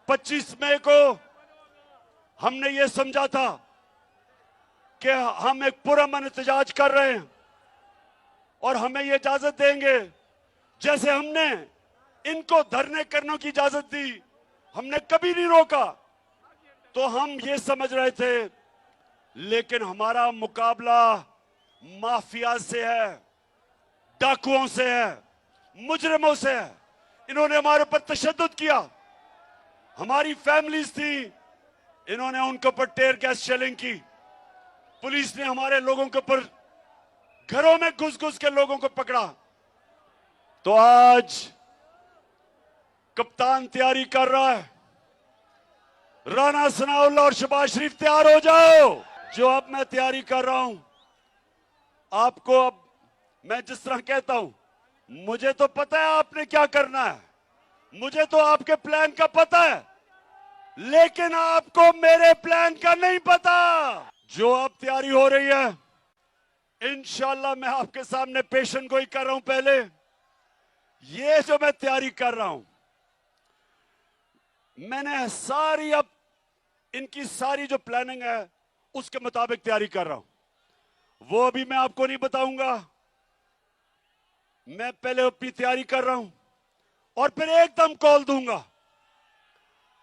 25 मई को हमने ये समझा था कि हम एक पुरअमन एहतजाज कर रहे हैं और हमें ये इजाजत देंगे, जैसे हमने इनको धरने करने की इजाजत दी, हमने कभी नहीं रोका। तो हम ये समझ रहे थे, लेकिन हमारा मुकाबला माफिया से है, डाकुओं से है, मुजरिमों से है। इन्होंने हमारे ऊपर तशद्दुद किया, हमारी फैमिलीज थी, इन्होंने उनके ऊपर टेयर गैस शेलिंग की। पुलिस ने हमारे लोगों के ऊपर घरों में घुस घुस के लोगों को पकड़ा। तो आज कप्तान तैयारी कर रहा है, राना सनाउल्लाह और शहबाज शरीफ तैयार हो जाओ। जो अब मैं तैयारी कर रहा हूं, आपको अब मैं जिस तरह कहता हूं, मुझे तो पता है आपने क्या करना है, मुझे तो आपके प्लान का पता है, लेकिन आपको मेरे प्लान का नहीं पता। जो अब तैयारी हो रही है, इंशाल्लाह मैं आपके सामने पेशन गोई कर रहा हूं। पहले ये जो मैं तैयारी कर रहा हूं, मैंने सारी अब इनकी सारी जो प्लानिंग है उसके मुताबिक तैयारी कर रहा हूं। वो अभी मैं आपको नहीं बताऊंगा। मैं पहले अपनी तैयारी कर रहा हूं और फिर एकदम कॉल दूंगा।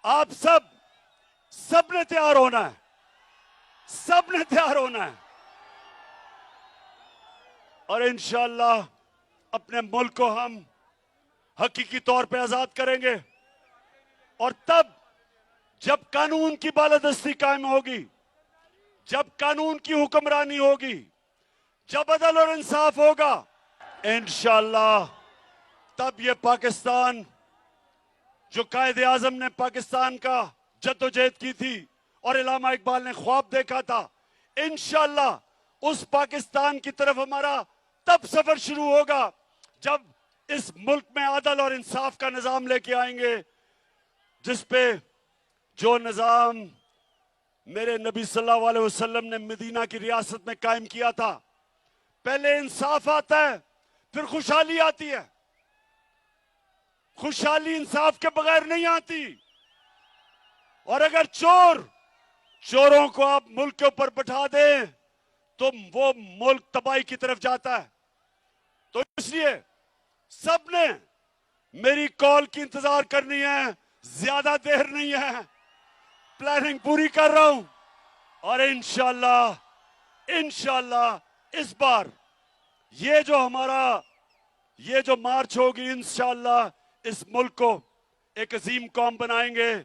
आप सब ने तैयार होना है, सब ने तैयार होना है और इंशाअल्लाह अपने मुल्क को हम हकीकी तौर पे आजाद करेंगे। और तब जब कानून की बालादस्ती कायम होगी, जब कानून की हुक्मरानी होगी, जब अदल और इंसाफ होगा, इंशाअल्लाह तब ये पाकिस्तान जो कायदे आजम ने पाकिस्तान का जद्दोजहद की थी और इल्लामा इकबाल ने ख्वाब देखा था, इंशाअल्लाह उस पाकिस्तान की तरफ हमारा तब सफर शुरू होगा जब इस मुल्क में अदल और इंसाफ का निजाम लेके आएंगे, जिस पे जो निजाम मेरे नबी सल्लल्लाहु अलैहि वसल्लम ने मदीना की रियासत में कायम किया था। पहले इंसाफ आता है, फिर खुशहाली आती है। खुशहाली इंसाफ के बगैर नहीं आती। और अगर चोरों को आप मुल्क के ऊपर बैठा दें तो वो मुल्क तबाही की तरफ जाता है। तो इसलिए सबने मेरी कॉल की इंतजार करनी है, ज्यादा देर नहीं है। प्लानिंग पूरी कर रहा हूं और इंशाअल्लाह इस बार ये जो मार्च होगी, इंशाअल्लाह इस मुल्क को एक अजीम कौम बनाएंगे।